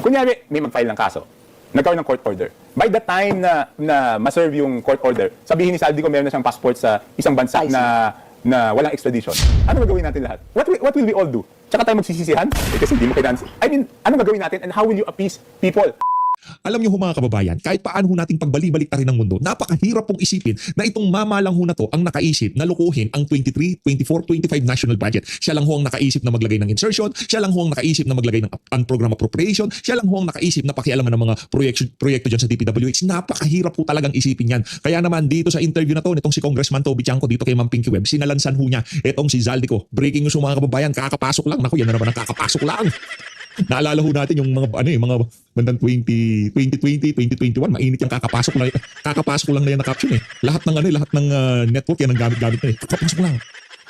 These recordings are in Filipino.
Kunyari, may mag-file ng kaso. Nagkaroon ng court order. By the time na ma-serve yung court order, sabihin ni Zaldy ko meron na siyang passport sa isang bansa na walang extradition. Ano gagawin natin lahat? What will we all do? Tsaka tayo magsisisihan? Kasi hindi mo kailangan. I mean, ano gagawin natin and how will you appease people? Alam niyo ho mga kababayan, kahit paano ho nating pagbali-balik ta rin ng mundo, napakahirap pong isipin na itong mamalang ho na to ang nakaisip na lukuhin ang 23, 24, 25 national budget. Siya lang ho ang nakaisip na maglagay ng insertion, siya lang ho ang nakaisip na maglagay ng unprogram appropriation, siya lang ho ang nakaisip na pakialaman ng mga proyekto dyan sa DPWH. Napakahirap ho talagang isipin yan. Kaya naman dito sa interview na to, nitong si Congressman Toby Tianco dito kay Ma'am Pinky Web, sinalansan ho niya itong si Zaldy ko. Breaking news ho mga kababayan, kakapasok lang. Naku, yan na naman ang kakapasok lang. Naalala ho natin yung mga mga bandang 2020, 2021, mainit yung kakapasok lang na yan na caption eh. Lahat ng network yan ang gamit na eh. Kakapasok lang.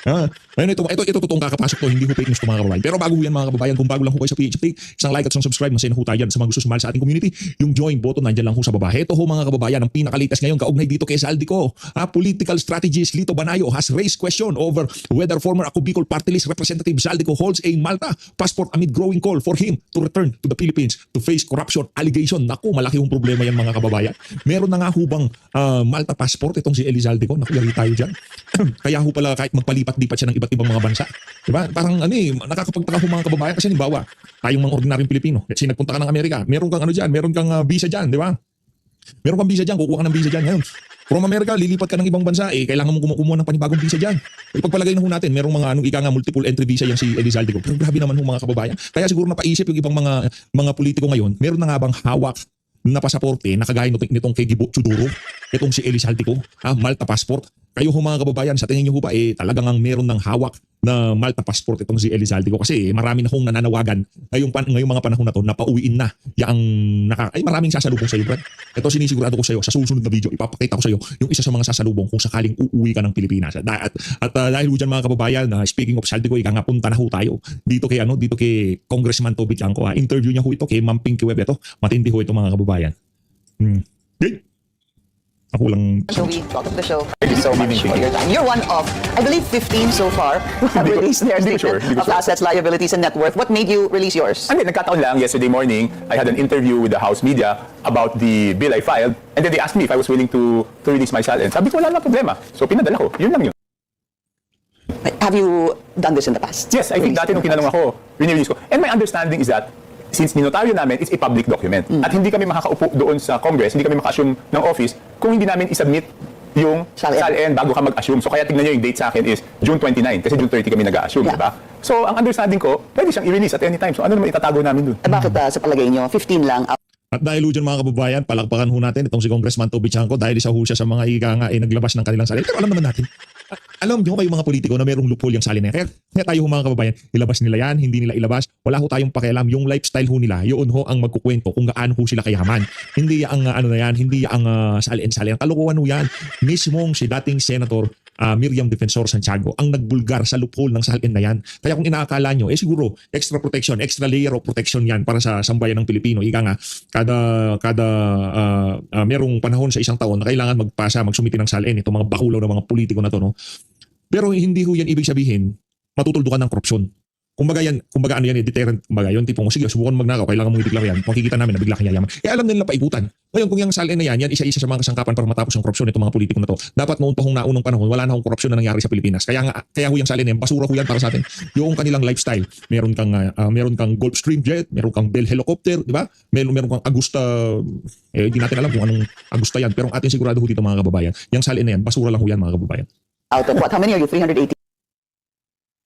Ito totoong kakapasok to, hindi ho fake news to mga kababayan. Pero bago yan mga kababayan, kung bago lang ho kayo sa PHP, isang like at isang subscribe, masaya na ho tayo dyan sa mga gusto sumali sa ating community. Yung join button nandyan lang ho sa baba. Ito ho mga kababayan, ang pinakalitas ngayon kaugnay dito kay Zaldy ko. Political strategist Lito Banayo has raised question over whether former Ako Bicol Party List Representative Zaldy ko holds a Malta passport amid growing call for him to return to the Philippines to face corruption allegation. Naku, malaki hong problema yan mga kababayan. Meron na nga hubang Malta passport itong si Zaldy ko. Naku, yari tayo dyan. Kaya ho pala kahit magpalipat-lipat siya ng iba't ibang mga bansa. Diba? Parang nakakapagtaka ho mga kababayan kasi halimbawa, tayong mga ordinaryong Pilipino, kasi nagpunta ka ng Amerika, meron kang meron kang visa diyan, di ba? Meron kang visa diyan, kukuha ka ng visa diyan ngayon. From America, lilipat ka ng ibang bansa, kailangan mo kumuha ng panibagong visa diyan. Ipagpalagay na ho natin, merong mga multiple entry visa yang si Zaldy ko. Pero grabe naman ho mga kababayan. Kaya siguro napaisip yung ibang mga politiko ngayon, meron na nga bang hawak na pasaporte na kagaya nitong kay Gibo Chuduro, itong si Zaldy ko, Malta passport. Kayo ho mga kababayan, sa tingin niyo ho ba talagang meron ng hawak na Malta passport itong si Zaldy ko? Kasi marami na hong nananawagan ngayong mga panahon na to na pauwiin na maraming sasalubong sa iyo, Brad. Ito sinisigurado ko sa iyo, sa susunod na video ipapakita ko sa iyo yung isa sa mga sasalubong kung sakaling uuwi ka ng Pilipinas. At dahil ho dyan mga kababayan, speaking of Zaldy ko, punta na ho tayo dito kay Congressman Toby Tianco. Interview niya ho ito kay Ma'am Pinky Web. Ito, matindi ho ito mga kababayan. Okay. Ako lang. Toby, welcome to the show. Thank you so much for your time. You're one of, I believe, 15 so far who have released their statement of assets, liabilities, and net worth. What made you release yours? Nagkataon lang, yesterday morning, I had an interview with the House media about the bill I filed, and then they asked me if I was willing to release my salary. Sabi ko, wala lang problema. So, pinadala ko. Yun lang yun. Have you done this in the past? Yes, I think dati nung kinalong ako, release ko. And my understanding is that since ninotaryo namin, it's a public document. At hindi kami makakaupo doon sa Congress, hindi kami maka-assume ng office kung hindi namin isubmit yung SALN bago ka mag-assume. So kaya tignan nyo yung date sa akin is June 29 kasi June 30 kami nag-assume, diba? So ang understanding ko, pwede siyang i-release at any time. So ano naman itatago namin doon? Bakit sa palagay nyo, 15 lang? At dahil dyan mga kababayan, palakpakan ho natin itong si Congressman Toby Tianco dahil isa ho siya sa mga naglabas ng kanilang salin. Pero alam naman natin, alam nyo kayo mga politiko na merong loophole yung salin na yan. Kaya tayo ho mga kababayan, ilabas nila yan, hindi nila ilabas. Wala ho tayong pakialam. Yung lifestyle ho nila, yun ho ang magkukwento kung gaano ho sila kayaman. Hindi ang hindi ang salin. Kalukuhan ho yan. Mismong si dating Senator Miriam Defensor Santiago ang nagbulgar sa loophole ng salin na yan. Kaya kung inaakala nyo, siguro extra protection, extra layer of protection yan para sa sambayan ng Pilipino. Ika nga, merong panahon sa isang taon na kailangan magsumiti ng salin itong mga bakulaw ng mga politiko na to, no? Pero hindi ho yan ibig sabihin matutuldukan ng korupsyon. Kumbaga ano yan, deterrent. Kumbaga yun, tipong, sige, subukan magnakaw, kailangan mong i-declare yan. Makikita namin na bigla kang yayaman. Alam nila paikutan. Ngayon, kung yung salin na yan isa-isa sa mga kasangkapan para matapos ang korupsyon itong mga politiko na to. Dapat noon pa naunang panahon, wala na akong korupsyon na nangyari sa Pilipinas. Kaya ho yung salin yan, basura ho yan para sa atin. Yung kanilang lifestyle. Meron kang Gulfstream jet, meron kang Bell helicopter, di ba? Meron kang Agusta, hindi natin alam kung anong Agusta yan. Pero ang ating sigurado ho dito mga kababayan, yung salin na yan, basura lang ho yan mga kababayan. Out of what? How many are you? 380?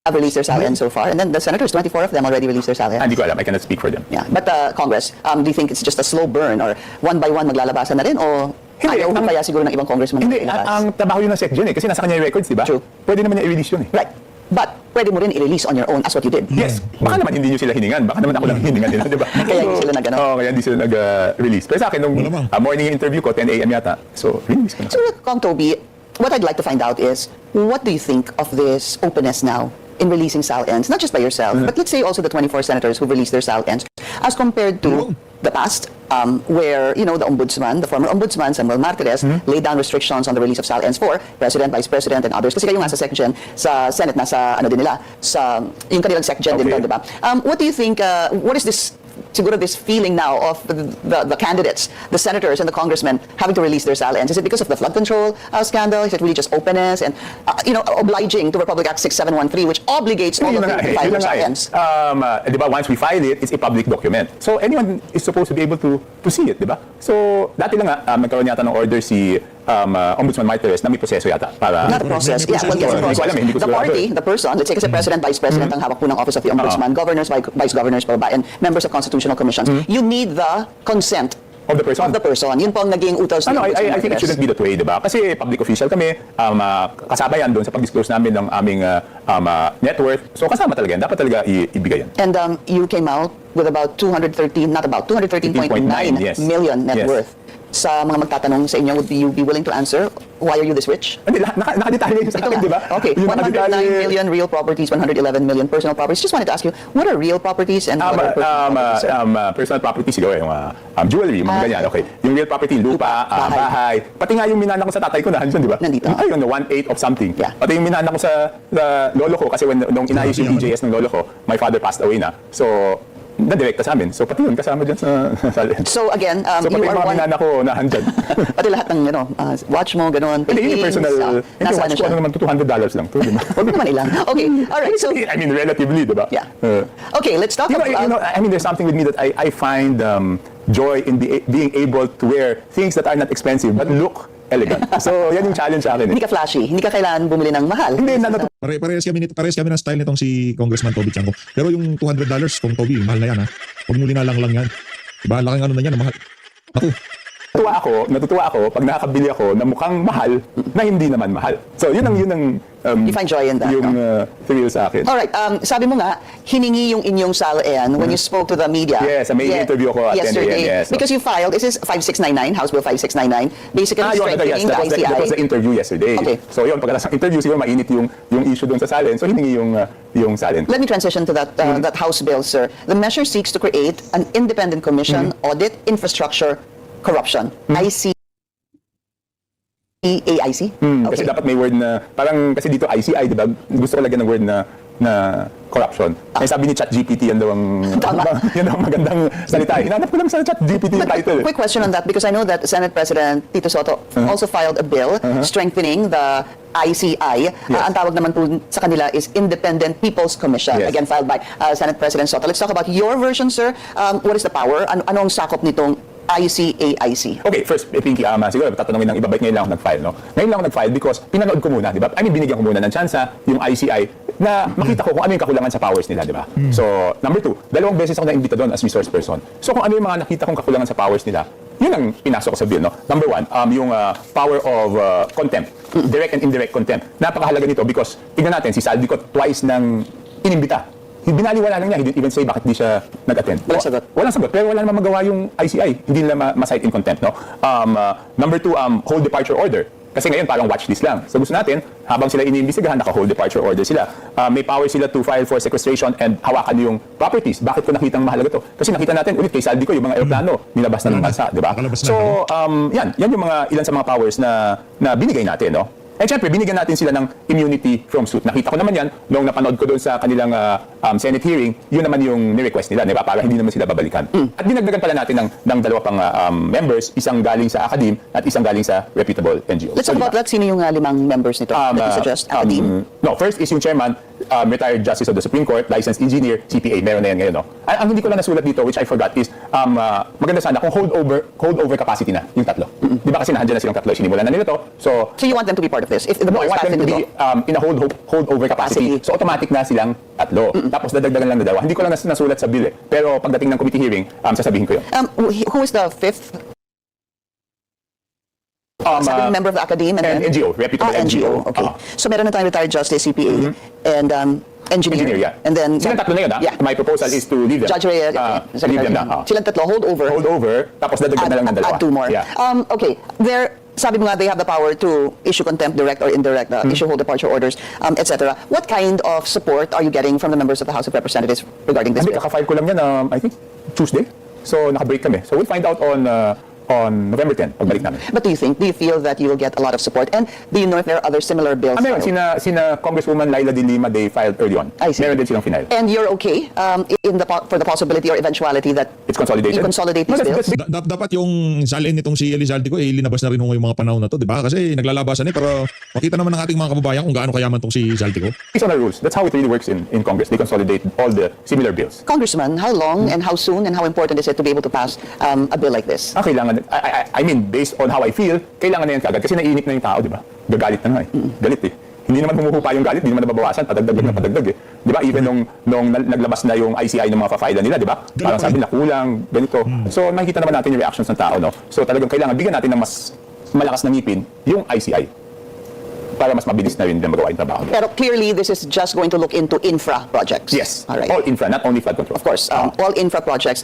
Have released their salary so far, and then the senators, 24 of them already released their salary. Hindi ko alam, I cannot speak for them. Yeah, but Congress, do you think it's just a slow burn or one by one maglalabasan na rin o ayaw mo kaya siguro ng ibang congressman? Hindi, ang trabaho yun ng SecGen kasi nasa kanya yung records, di ba? True. Pwede naman niya i-release yun . Right. But pwede mo rin i-release on your own as what you did. Yes. Baka naman hindi nyo sila hiningan. Baka naman ako lang hiningan nila, di ba? Kaya hindi sila nag-ano? Oo, kaya hindi sila nag-release. Pero sa akin, nung morning interview ko, 10 a.m. yata. So, release ko na. So, Kong Toby, what I'd like to find out is, what do you think of this openness now in releasing SALNs, not just by yourself, but let's say also the 24 senators who released their SALNs, as compared to the past, where, the ombudsman, the former ombudsman, Samuel Martires, laid down restrictions on the release of SALNs for President, Vice President, and others. Kasi kayo nga sa SecGen, sa Senate, nasa, din nila, sa, yung kanilang SecGen din doon, di ba? What do you think, what is this siguro this feeling now of the candidates, the senators and the congressmen having to release their SAL-Ns? Is it because of the flood control scandal? Is it really just openness and, obliging to Republic Act 6713, which obligates all of them to file their SAL-Ns? Di ba, once we file it, it's a public document. So anyone is supposed to be able to see it, di ba? So dati lang nga, nagkaroon yata ng order si Ombudsman Martires na may proseso yata para... Not a process. Yeah, well, yes, a process. The party, the person, let's say kasi President, Vice President ang hawak po ng Office of the Ombudsman, governors, Vice Governors, and members of constitutional commissions. You need the consent of the person. Yun po ang naging utos ni I think it shouldn't be that way, di ba? Kasi public official kami, kasama yan doon sa pag-disclose namin ng aming net worth. So kasama talaga yan. Dapat talaga ibigay yan. And you came out with about 213.9 yes. million net Yes. worth. Sa mga magtatanong sa inyo, would you be willing to answer? Why are you this rich? Hindi, nakadetalye yun sa akin, di ba? Okay, 109 million real properties, 111 million personal properties. Just wanted to ask you, what are real properties and what are personal properties? Personal property siguro, yung jewelry, mga ganyan. Okay. Yung real property, lupa, bahay. Pati nga yung minana ko sa tatay ko, nandiyan, di ba? Nandito. Ayun, 1/8 of something. Yeah. Pati yung minana ko sa lolo ko, kasi nung inayos yung EJS ng lolo ko, my father passed away na. So, na-direct sa amin. So, pati yun, kasama dyan sa So, again, so, you pati are mga one... minana ko nahandyan. Pati lahat ng, watch mo, ganun. Hindi, yung personal, hindi, watch ko, naman, $200 lang to, di ba? Huwag naman ilang. Okay, alright, so... I mean, relatively, di ba? Yeah. Okay, let's talk about... I mean, there's something with me that I find joy in being able to wear things that are not expensive but look elegant. So, yan yung challenge sa akin. Hindi ka flashy. Hindi ka kailangan bumili ng mahal. Hindi, Parehas kami ng style nitong si Congressman Toby Tianco. Pero yung $200 kung Toby, mahal na yan ha. Huwag nyo lang yan. Diba, laking ano na yan, mahal. Ako. Natutuwa ako pag nakakabili ako na mukhang mahal na hindi naman mahal. So, yun ang you find joy in that, yung thrill sa akin. Alright, sabi mo nga, hiningi yung inyong SAL-N when you spoke to the media. Yes, may interview ko at 10 a.m. Yes. Because you filed, this is 5699, House Bill 5699, basically strengthening the ICI. That was the interview yesterday. Okay. So yun, pagkatapos ng interview, siguro mainit yung issue doon sa SAL-N. So hiningi yung SAL-N. Let me transition to that that House bill, sir. The measure seeks to create an independent commission, audit infrastruccture corruption. AIC? Kasi dapat may word na, parang kasi dito ICI, di ba? Gusto ko lagyan ng word na corruption. Ay sabi ni ChatGPT, yan daw ang magandang salita. Hinanap ko lang sa ChatGPT yung title. Quick question on that, because I know that Senate President Tito Soto also filed a bill strengthening the ICI. Ang tawag naman po sa kanila is Independent People's Commission. Yes. Again, filed by Senate President Soto. Let's talk about your version, sir. What is the power? Ano ang sakop nitong ICAIC? Okay, first, Pinky, siguro tatanungin ng iba, ngayon lang ako nag-file, no? Ngayon lang ako nag-file because pinanood ko muna, di ba? I mean, binigyan ko muna ng tsansa, yung ICI, na makita ko kung ano yung kakulangan sa powers nila, di ba? So, number 2, 2 beses ako na-imbita doon as resource person. So, kung ano yung mga nakita kong kakulangan sa powers nila, yun ang pinasok ko sa bill, no? Number 1, yung power of contempt, direct and indirect contempt. Napakahalaga nito because, tignan natin, si Zaldy ko twice nang inimbita. Binaliwala lang niya, he didn't even say bakit di siya nag-attend. Walang sagot, pero wala namang magawa yung ICI. Hindi nila ma-cite in contempt, no? Number 2, hold departure order. Kasi ngayon parang watchlist lang. So gusto natin, habang sila iniimbestigahan, naka-hold departure order sila. May power sila to file for sequestration and hawakan yung properties. Bakit ko nakitang mahalaga to? Kasi nakita natin ulit kay Zaldy ko yung mga aeroplano, nilabas na ng bansa, di ba? So, yan yung mga ilan sa mga powers na binigay natin, no? Eh, syempre, binigyan natin sila ng immunity from suit. Nakita ko naman yan, nung napanood ko doon sa kanilang Senate hearing, yun naman yung ni-request nila, diba? Para hindi naman sila babalikan. At dinagdagan pala natin ng 2 pang members, isang galing sa academe at isang galing sa reputable NGO. Let's talk about that. Sino yung 5 members nito? That you suggest, academe? No, first is yung chairman, retired justice of the Supreme Court, licensed engineer, CPA, meron na yan ngayon. No? Ang hindi ko lang nasulat dito, which I forgot, is maganda sana kung hold over capacity na yung 3. Di ba kasi nandiyan na silang 3, sinimulan na nila to. So you want them to be part of this? If the no, bill I is want passed them to into be in a hold over capacity. So automatic na silang 3. Tapos dadagdagan lang na 2. Hindi ko lang nasulat sa bill eh. Pero pagdating ng committee hearing, sasabihin ko yun. Who is the 5th? Second member of the academe and NGO, reputable NGO. Okay. So meron na tayong retired justice, CPA, and engineer. Yeah. And then silang 3 na yun, yeah. My proposal is to leave them. Judge Reyes, leave them na. Silang 3, hold over, tapos dadagdagan na lang ng 2. Add 2 more. Yeah. Okay. Sabi mo nga, they have the power to issue contempt, direct or indirect, issue hold departure orders, etc. What kind of support are you getting from the members of the House of Representatives regarding this bill? Kaka-file ko lang yan, I think, Tuesday. So, naka-break kami. So, we'll find out on on November 10, pagbalik namin. But do you feel that you will get a lot of support? And do you know if there are other similar bills? Meron, sina Congresswoman Laila de Lima, they filed early on. I see. Meron din silang final. And you're okay for the possibility or eventuality that It's consolidated? you consolidate these bills? Dapat yung Zaldy nitong si Zaldy ko, linabas na rin yung mga panahon na to, di ba? Kasi naglalabasan para makita naman ng ating mga kababayan kung gaano kayaman tong si Zaldy ko. Based on our rules, that's how it really works in Congress. They consolidate all the similar bills. Congressman, how long and how soon and how important is it to be able to pass a bill like this? Kailangan, I mean, based on how I feel, kailangan na yan kagad. Kasi naiinip na yung tao, di ba? Gagalit na nga eh. Galit eh. Hindi naman humuhupa yung galit, hindi naman nababawasan, padagdag na padagdag eh. Di ba? Even nung naglabas na yung ICI ng mga fa-file nila, di ba? Parang sabi na kulang, ganito. So nakikita naman natin yung reactions ng tao, no? So talagang kailangan bigyan natin ng mas malakas na ngipin yung ICI para mas mabilis na rin magawa yung trabaho. Pero clearly, this is just going to look into infra projects. Yes. All right. All infra, not only flood control. Of course, all infra projects,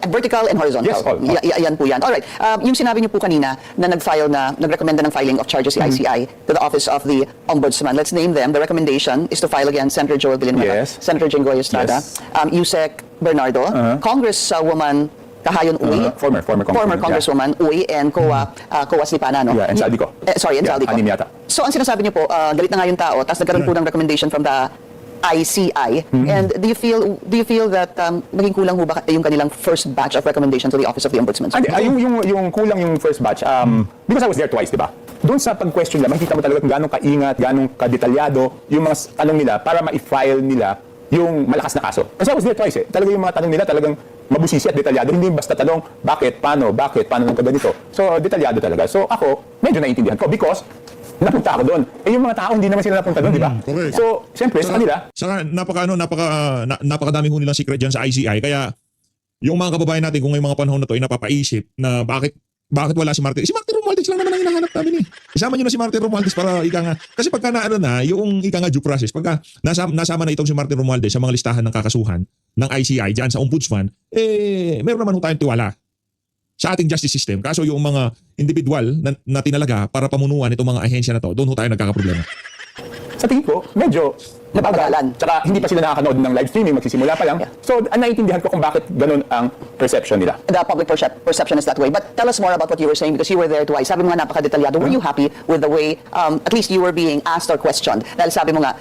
vertical and horizontal. Yes, all. Yan po yan. All right. Yung sinabi niyo po kanina na nagrekomenda ng filing of charges si ICI to the Office of the Ombudsman. Let's name them. The recommendation is to file against Senator Joel Villanueva, Yes. Senator Jinggoy Estrada, Yes. Yusek Bernardo, Congresswoman Kahayon Uy, Former Congresswoman Uy, and COA Slipana, no? Yeah, and Zaldy ko. Sorry, and Zaldy ko. Anim yata. So ang sinasabi niyo po, galit na nga yung tao, tapos nagkaroon po ng recommendation from the ICI. And do you feel that naging kulang ho ba yung kanilang first batch of recommendations to the Office of the Ombudsman? Yung kulang yung first batch, because I was there twice, di ba? Doon sa pag-question nila, makikita mo talaga kung gano'ng kaingat, gano'ng kadetalyado yung mga tanong nila para ma-file nila yung malakas na kaso. Kasi I was there twice eh. Talaga yung mga tanong nila talagang mabusisi at detalyado. Hindi basta tanong, bakit, paano ng ganito. So, detalyado talaga. So, ako, medyo naiintindihan ko because napunta ako doon. Eh, yung mga tao, hindi naman sila napunta doon, di ba? Correct. So, siyempre, sa kanila, Saka napakadaming ho nilang secret dyan sa ICI. Kaya yung mga kababayan natin kung ngayong mga panahon na to ay napapaisip na bakit wala si Martin. Si Martin Romualdez lang naman ang hinahanap namin eh. Isama nyo na si Martin Romualdez para ika nga. Kasi pagka yung ika nga due process, pagka nasama na itong si Martin Romualdez sa mga listahan ng kakasuhan ng ICI dyan sa Ombudsman, meron naman ho tayong tiwala sa ating justice system. Kaso yung mga individual na tinalaga para pamunuan itong mga ahensya na to, doon ho tayo nagkakaproblema. sa tingin ko, medyo Napagalan. Tsaka hindi pa sila nakakanood ng live streaming, magsisimula pa lang. Yeah. So, naiintindihan ko kung bakit ganun ang perception nila. The public perception is that way. But tell us more about what you were saying because you were there twice. Sabi mo nga napakadetalyado. Were you happy with the way, at least you were being asked or questioned? Dahil sabi mo nga,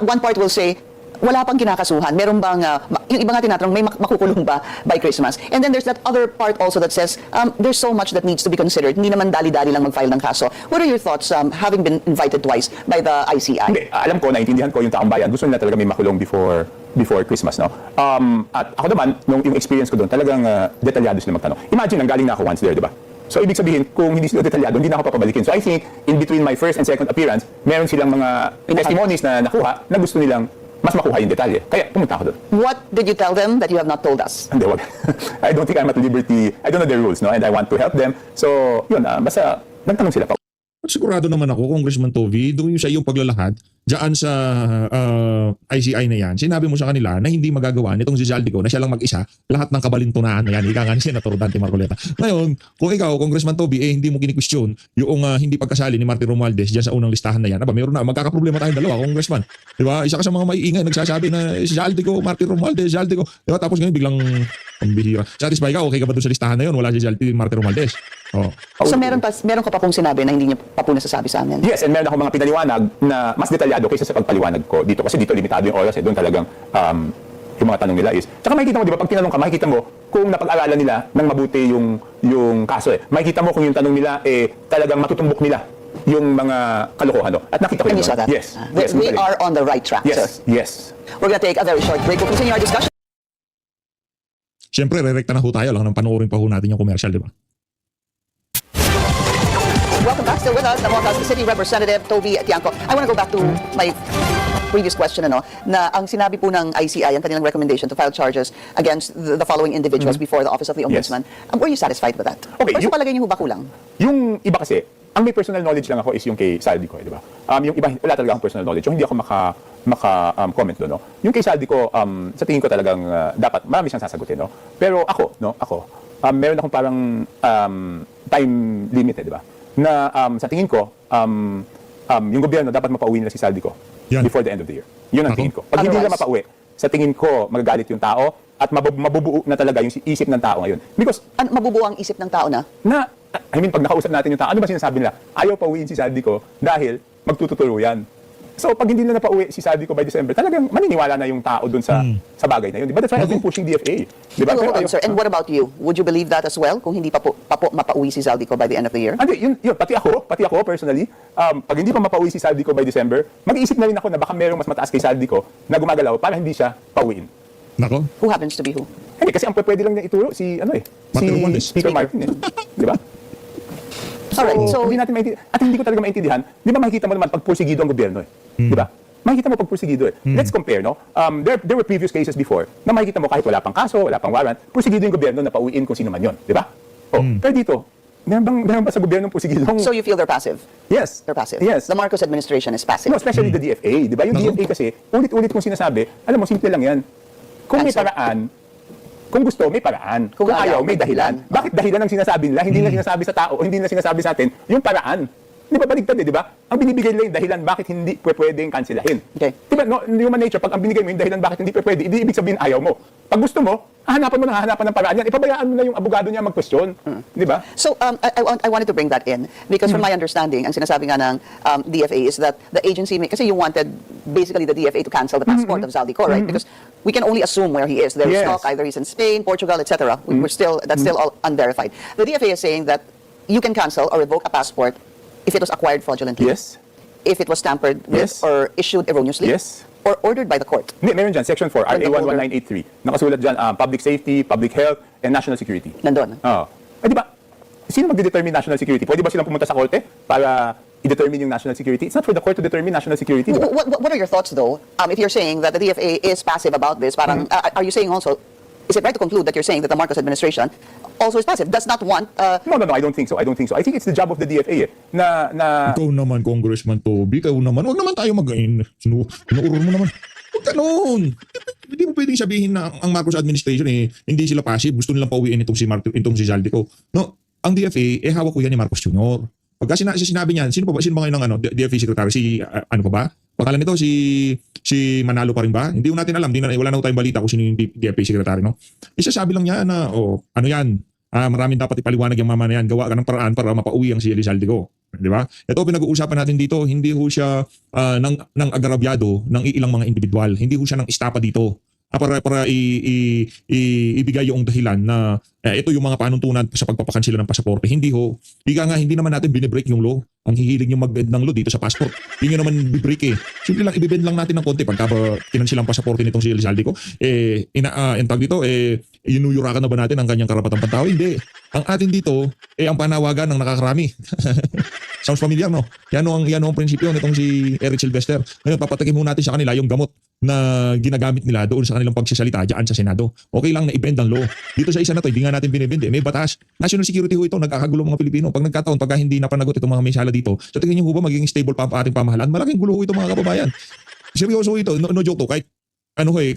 one part will say, wala pang kinakasuhan. Meron bang, yung iba nga tinatanong, may makukulong ba by Christmas? And then there's that other part also that says, there's so much that needs to be considered. Hindi naman dali-dali lang mag-file ng kaso. What are your thoughts having been invited twice by the ICI? Hindi, alam ko, naiintindihan ko yung taong bayan. Gusto nila talaga may makulong before Christmas, no? At ako naman, yung experience ko doon, talagang detalyado sila magtanong. Imagine, nanggaling na ako once there, di ba? So, ibig sabihin, kung hindi sila detalyado, hindi na ako papabalikin. So, I think, in between my first and second appearance, meron silang mga testimonies na nakuha na gusto nilang mas makuha yung detalye. Kaya, pumunta ako doon. What did you tell them that you have not told us? Hindi, wag. I don't think I'm at liberty. I don't know their rules, no? And I want to help them. So, yun, basta, nagtanong sila pa. Sigurado naman ako, Congressman Toby, doon yung sa iyong paglalahad, dyan sa ICI na yan, sinabi mo sa kanila na hindi magagawa nitong si Zaldy ko na siya lang mag-isa, lahat ng kabalintunaan na yan, ika nga ni Senator Dante Marcoleta. Ngayon, kung ikaw, Congressman Toby, hindi mo kini-question yung hindi pagkasali ni Martin Romualdez dyan sa unang listahan na yan, mayroon na, magkakaproblema tayong dalawa, Congressman. Diba? Isa ka sa mga maiingay, nagsasabi na si Zaldy ko, Martin Romualdez, Zaldy ko. Diba? Tapos ngayon, biglang pambihira. Satisfy ka, okay ka ba doon sa listahan na yun? Wala si Zaldy, Martin Romualdez. Oh. So meron ka pa pong sinabi na hindi niyo pa po nasasabi sa amin? Yes, and meron akong mga pinaliwanag na mas detalyado kaysa sa pagpaliwanag ko dito. Kasi dito limitado yung oras, doon talagang yung mga tanong nila is. Tsaka makikita mo, di ba, pag tinanong ka, makikita mo kung napag-aralan nila ng mabuti yung kaso. Makikita mo kung yung tanong nila talagang matutumbok nila yung mga kalokohan. At nakita ko And yun. you saw that? Yes. Yes, We magaling. are on the right track, Yes, sir. yes. We're gonna take a very short break. We'll continue our discussion. Siyempre, re-recta na ho tayo lang nang panoorin pa ho natin yung commercial, di ba? Welcome back. Still with us, Naloko City Representative Toby Tianco. I want to go back to my previous question, na ang sinabi po ng ICI, ang kanilang recommendation to file charges against the following individuals before the Office of the Ombudsman. Were you satisfied with that? Okay, Or sa palagay niyo ba kulang? Yung iba kasi, ang may personal knowledge lang ako is yung kay Zaldy ko, di ba? Yung iba, wala talaga akong personal knowledge. Yung hindi ako comment doon, no? Yung kay Zaldy ko, sa tingin ko talagang dapat, marami siyang sasagutin, no? Pero ako, meron akong parang time limit, di ba? Na sa tingin ko, yung gobyerno dapat mapauwi nila si Zaldy ko before the end of the year. Yun ang tingin ko. Pag hindi nila mapauwi, sa tingin ko magagalit yung tao at mabubuo na talaga yung isip ng tao ngayon. Because Mabubuo ang isip ng tao na? pag nakausap natin yung tao, ano ba sinasabi nila? Ayaw pauwiin si Zaldy ko dahil magtututuro yan. So, pag hindi na napauwi si Zaldy ko by December, talagang maniniwala na yung tao dun sa bagay na yun. Diba? That's why I've been pushing DFA. Diba? Hold on, sir. And what about you? Would you believe that as well kung hindi pa po mapauwi si Zaldy ko by the end of the year? Hindi, yun, pati ako personally, pag hindi pa mapauwi si Zaldy ko by December, mag-iisip na rin ako na baka merong mas mataas kay Zaldy ko na gumagalaw para hindi siya pauwiin. Nako. Who happens to be who? Hindi, kasi ang pwede lang niya ituro si Martin Romualdez. Speaker Martin. Diba? Alright, so hindi natin maintindihan. At hindi ko talaga maintindihan. Di ba makikita mo naman pag pursigido ang gobyerno Di ba? Makikita mo pag pursigido Let's compare, no? There were previous cases before na makikita mo kahit wala pang kaso, wala pang warrant, pursigido yung gobyerno na pauwiin kung sino man yun. Di ba? Pero dito, meron ba sa gobyerno pursigidong... So you feel they're passive? Yes. They're passive? Yes. The Marcos administration is passive? No, especially the DFA. Di ba? Yung DFA kasi, ulit-ulit kong sinasabi, alam mo, simple lang yan. Kung may paraan, kung gusto, may paraan. Kung ayaw, may dahilan. Bakit dahilan ang sinasabi nila? Hindi na sinasabi sa tao, o hindi na sinasabi sa atin, yung paraan. Di ba baligtad di ba? Ang binibigay nila yung dahilan bakit hindi pwedeng kanselahin. Okay. Di ba, no, human nature, pag ang binigay mo yung dahilan bakit hindi pwede, hindi ibig sabihin ayaw mo. Pag gusto mo, hahanapan ng paraan yan. Ipabayaan mo na yung abogado niya mag-question. Di ba? So I wanted to bring that in because from my understanding, ang sinasabi nga ng DFA is that the agency, kasi you wanted basically the DFA to cancel the passport of Zaldy ko, right? Because we can only assume where he is. There is Yes. talk either he's in Spain, Portugal, etc. That's still all unverified. The DFA is saying that you can cancel or revoke a passport if it was acquired fraudulently. Yes. If it was tampered with Yes. or issued erroneously. Yes. Or ordered by the court. Hindi, meron dyan, Section 4, RA 11983. Nakasulat dyan, public safety, public health, and national security. Nandun. Oo. Di ba, sino magde-determine national security? Pwede ba silang pumunta sa korte para i-determine yung national security? It's not for the court to determine national security. Di ba? What are your thoughts though? If you're saying that the DFA is passive about this, parang, are you saying also, is it right to conclude that you're saying that the Marcos administration also is passive, does not want... No, I don't think so. I think it's the job of the DFA na Ikaw naman, Congressman Toby, ikaw naman. Huwag naman tayo sinuuror mo naman. Huwag ganun. Hindi mo pwedeng sabihin na ang Marcos administration hindi sila passive. Gusto nilang pauwiin itong si Zaldy ko. No, ang DFA, hawak ko yan ni Marcos Jr. Pagka sinabi niyan, sino ba ngayon ng DFA secretary? Ano pa ba? Pangalan nito, si Manalo pa rin ba? Hindi ko natin alam. Wala na tayong balita kung sino yung DFA secretary, no? Isasabi lang niya na, ano yan? Maraming dapat ipaliwanag yung mama na yan. Gawa ka ng paraan para mapauwi ang si Zaldy ko. Di ba? Ito pinag-uusapan natin dito, hindi ho siya ng agrabyado ng ilang mga individual. Hindi ho siya ng estapa dito. Para ibigay yung dahilan na ito yung mga panuntunan sa pagpapakansela ng pasaporte. Hindi ho. Hindi naman natin binibreak yung law. Ang hihilig yung mag-bend ng law dito sa passport. Hindi nyo naman bibreak Simple lang, ibibend lang natin ng konti. Pagka kinansilang pasaporte nitong si Zaldy ko, tag dito, inuyurakan na ba natin ang kanyang karapatang pantao? Hindi. Ang atin dito, ang panawagan ng nakakarami. Sounds familiar, no? Yan ang prinsipyo nitong si Eric Sylvester. Ngayon, papatakin mo natin sa kanila yung gamot na ginagamit nila doon sa kanilang pagsasalita dyan sa Senado. Okay lang na i-bend ang law. Dito sa isa na to, hindi nga natin binibend. May batas. National security ho ito, nagkakagulo mga Pilipino. Pag nagkataon, pagka hindi napanagot itong mga mensala dito, sa tingin niyo ho ba magiging stable pa ang ating pamahalaan? Malaking gulo ho ito mga kababayan. Seryoso ho ito, no joke to. Kahit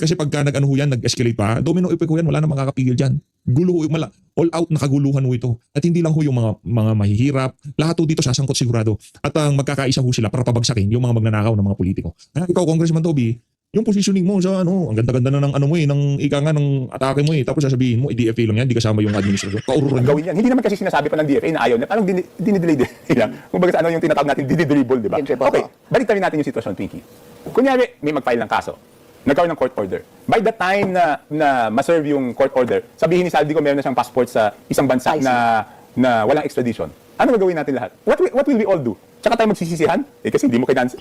kasi pagka nag-escalate pa, domino effect ho yan, wala na makakapigil dyan. Gulo ho, all out nakaguluhan ho ito. At hindi lang ho yung mga mahihirap, lahat ho dito sasangkot sigurado. At magkakaisa ho sila para pabagsakin yung mga magnanakaw ng mga politiko. Kaya ikaw, Congressman Toby, yung positioning mo sa ang ganda-ganda na ng ng ika nga ng atake mo tapos sasabihin mo DFA lang yan, hindi kasama yung administration. Kaururan gawin yan. Hindi naman kasi sinasabi pa ng DFA na ayaw na parang dinidelay nila. Kung baga yung tinatawag natin dinidribble, di ba? Okay, balik tayo natin yung sitwasyon, Pinky. Kunyari, may mag-file ng kaso. Nagkaroon ng court order. By the time na ma-serve yung court order, sabihin ni Zaldy ko meron na siyang passport sa isang bansa na walang extradition. Ano gagawin natin lahat? What will we all do? Tsaka tayo magsisisihan? Kasi hindi mo kailangan.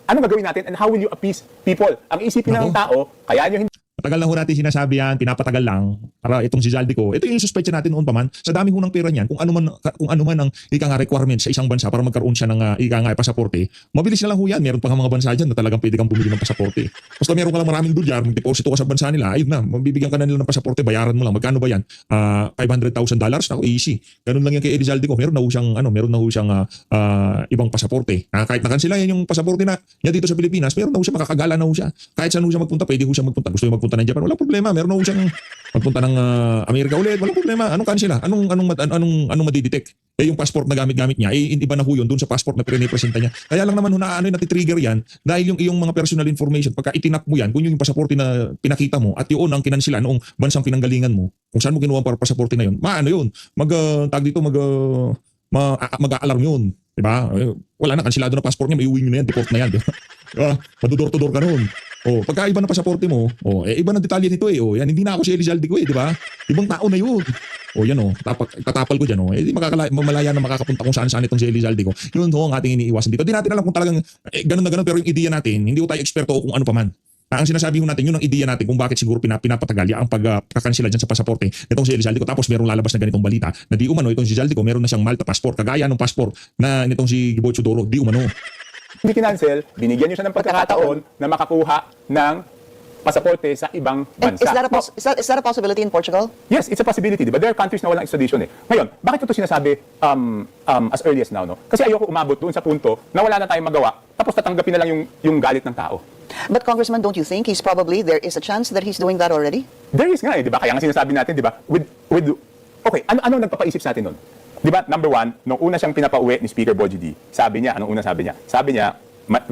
Ano gagawin natin and how will you appease people? Ang isipin ng tao, kaya nyo hindi. Matagal na ho natin sinasabi yan, pinapatagal lang para itong si Zaldy ko. Ito yung suspecha natin noon pa man. Sa dami ho ng pera niyan, kung ano man ang requirements sa isang bansa para magkaroon siya ng pasaporte, mabilis na lang ho yan. Meron pa nga mga bansa dyan na talagang pwede kang bumili ng pasaporte. Basta meron ka lang maraming dolyar, mag-deposito ka sa bansa nila, ayun na, mabibigyan ka na nila ng pasaporte, bayaran mo lang. Magkano ba yan? $500,000? Ako, easy. Ganun lang yan kay Zaldy ko. Meron na ho siyang ibang pasaporte. Kahit nakansila yan yung pasaporte na niya dito sa Pilipinas, meron na ho siya, makakagala na ho siya. Kahit saan ho siya magpunta, pwede ho siya magpunta. Gusto niya magpunta ng Japan, walang problema. Meron na ho siyang magpunta ng Amerika ulit, walang problema. Anong kansila? Anong madidetect? yung passport na gamit-gamit niya, iba na ho yun doon sa passport na pinipresenta niya. Kaya lang naman ho na natitrigger yan dahil yung iyong mga personal information, pagka itinap mo yan, kung yung pasaporte na pinakita mo at yun ang kinansila noong bansang pinanggalingan mo, kung saan mo kinuha para pasaporte na yun, yun, mag-a-alarm yun. Diba? Wala na, kansilado na passport niya, may uwi nyo na yan, deport na yan. Diba? Madudor to door ka noon. Pagka iba na pasaporte mo, iba na detalye nito yan, hindi na ako si Zaldy ko diba? Ibang tao na yun. Yan tatapal ko dyan mamalaya na makakapunta kung saan itong si Zaldy ko. Yun ang ating iniiwasan dito. Di natin alam kung talagang ganun na ganun, pero yung ideya natin, hindi ko tayo eksperto o kung ano pa man. Ang sinasabi natin, yun ang ideya natin kung bakit siguro pinapatagal ang pagkakansila dyan sa pasaporte nitong si Zaldy ko. Tapos meron lalabas na ganitong balita na di umano itong si Zaldy ko meron na siyang Malta passport kagaya ng passport na nitong si Gibocho Doro, di umano. Hindi kinansel, binigyan nyo siya ng pagkakataon na makakuha ng pasaporte sa ibang bansa. Is that a possibility in Portugal? Yes, it's a possibility, di ba? There are countries na walang extradition eh. Ngayon, bakit ko ito sinasabi as early as now, no? Kasi ayoko umabot doon sa punto na wala na tayong magawa, tapos tatanggapin na lang yung galit ng tao. But Congressman, don't you think there is a chance that he's doing that already? There is nga eh, di ba? Kaya nga sinasabi natin, di ba? Okay, ano nagpapaisip sa atin nun? Di ba, number one, nung una siyang pinapauwi ni Speaker Boji D, anong una sabi niya? Sabi niya,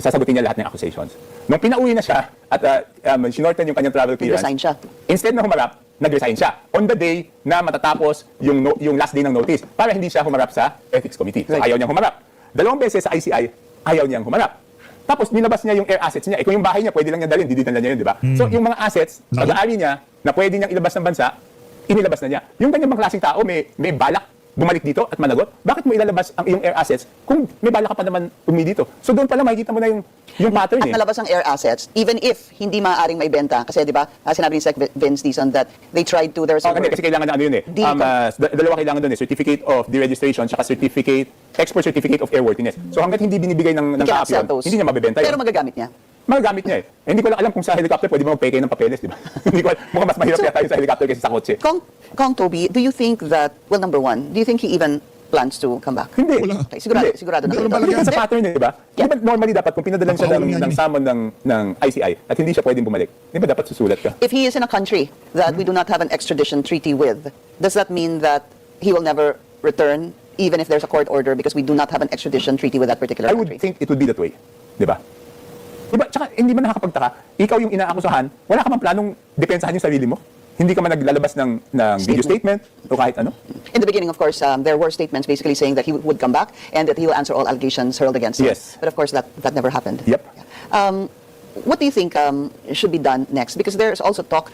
sasagutin niya lahat ng accusations. Nung pinauwi na siya at sinorten yung kanyang travel clearance, Nag-resign siya. Instead na humarap, nag-resign siya. On the day na matatapos yung last day ng notice para hindi siya humarap sa Ethics Committee. So ayaw niyang humarap. 2 beses sa ICI, ayaw niyang humarap. Tapos nilabas niya yung air assets niya. Kung yung bahay niya, pwede lang niya dalhin, diditan na niya yun, di ba? So yung mga assets, pag-aari niya, na pwede niyang ilabas ng bansa, inilabas na niya. Yung ganyan bang klaseng tao, may balak bumalik dito at managot, bakit mo ilalabas ang iyong air assets kung may balak ka pa naman dito? So doon pala makikita mo na yung pattern At nalabas ang air assets, even if hindi maaaring maibenta. Kasi di ba, sinabi ni Sec. Vince Dizon that they tried to, there's kasi kailangan na ano yun eh. Dalawa kailangan doon eh, certificate of deregistration tsaka export certificate of airworthiness. So hanggat hindi binibigay ng cannot kaap yun, sell those. hindi niya mabebenta yun. Pero magagamit niya. Magagamit niya eh. Hindi ko lang alam kung sa helicopter pwede mo magpeke ng papeles, di ba? Hindi ko alam. Mukhang mas mahirap yata yun sa helicopter kaysa sa kotse. Kong Toby, do you think that, well, number one, do you think he even plans to come back? Hindi. Wala. Okay, sigurado na. Hindi sa pattern niya, di ba? Yeah. Di ba normally dapat kung pinadalan siya ng summon ng ICI at hindi siya pwedeng bumalik, di ba dapat susulat ka? If he is in a country that we do not have an extradition treaty with, does that mean that he will never return even if there's a court order because we do not have an extradition treaty with that particular I would country? think it would be that way, di ba? Diba? Tsaka, hindi ba nakakapagtaka? Ikaw yung inaakusahan, wala ka man planong depensahan yung sarili mo? Hindi ka man naglalabas ng video statement o kahit ano? In the beginning, of course, there were statements basically saying that he would come back and that he will answer all allegations hurled against him. Yes. But of course, that never happened. Yep. What do you think should be done next? Because there's also talk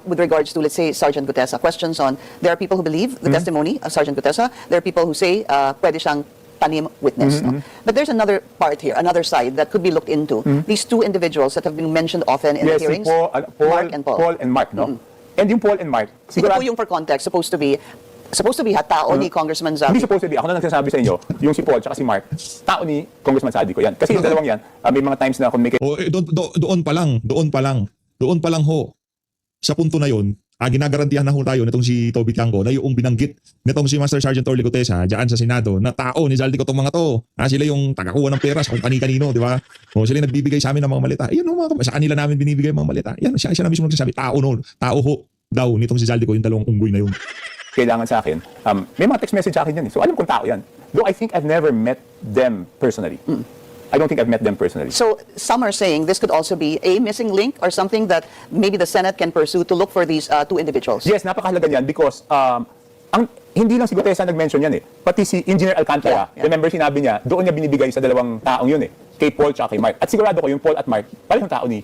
with regards to, let's say, Sergeant Gutesa. Questions on, there are people who believe the testimony of Sergeant Gutesa. There are people who say, pwede siyang tanim witness. No? But there's another part here, another side that could be looked into. These two individuals that have been mentioned often in the Si hearings, Paul and Mark, no? And yung Paul and Mark, Ito po yung for context, supposed to be tao ni Congressman Zaldy. Hindi supposed to be. Ako na nagsasabi sa inyo, yung si Paul tsaka si Mark, tao ni Congressman Zaldy ko yan. Kasi yung dalawang yan, may mga times na kung may Doon pa lang ho. Sa punto na yon, ginagarantihan na ho tayo nitong si Toby Tianco na yung binanggit nitong si Master Sergeant Orly Gutesa diyan sa Senado na tao ni Zaldy ko tong mga to. Sila yung tagakuha ng pera sa kung kani-kanino, di ba? Sila yung nagbibigay sa amin ng mga malita. Yan sa kanila namin binibigay mga malita. Yan, siya na mismo nagsasabi, tao ho daw nitong si Zaldy ko yung dalawang unggoy na yun. kailangan sa akin, may mga text message sa akin yan eh. So alam kong tao yan. Though I think I've never met them personally. I don't think I've met them personally. So some are saying this could also be a missing link or something that maybe the Senate can pursue to look for these two individuals. Yes, napakahalaga yan because hindi lang si Gutesa nag-mention yan eh. Pati si Engineer Alcantara, remember sinabi niya, doon niya binibigay sa dalawang taong yun eh. Kay Paul at kay Mark. At sigurado ko yung Paul at Mark, parehong tao ni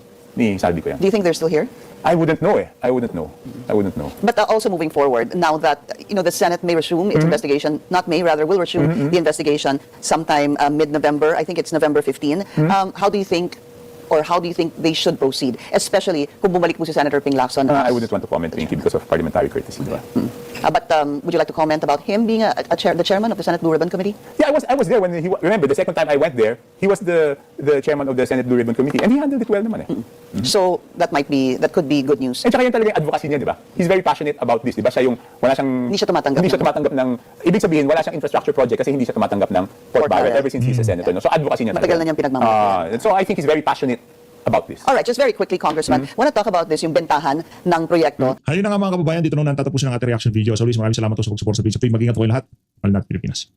Saldi ko yan. Do you think they're still here? I wouldn't know eh. I wouldn't know. But also moving forward, now that the Senate may resume its investigation, not may, rather will resume the investigation sometime mid-November. I think it's November 15. How do you think they should proceed? Especially kung bumalik mo si Senator Ping Lacson. I wouldn't want to comment, Pinky, because of parliamentary courtesy. Diba? But would you like to comment about him being the chairman of the Senate Blue Ribbon Committee? Yeah, I was there when remember the second time I went there, he was the chairman of the Senate Blue Ribbon Committee and he handled it well naman eh. So that could be good news. And saka yun talaga yung advocacy niya, di ba? He's very passionate about this, di ba? Siya yung Hindi siya tumatanggap ng ibig sabihin wala siyang infrastructure project kasi hindi siya tumatanggap ng port barrel ever since he's a senator. No? So advocacy niya Matagal na niyang pinagmamahal. So I think he's very passionate about this. All right, just very quickly, Congressman, want to talk about this, yung bentahan ng proyekto. Ayun na nga mga kababayan, dito na natatapusin ang ating reaction video. So, maraming salamat po sa pag-support sa video. Mag-ingat po kayo lahat. Malinat Pilipinas.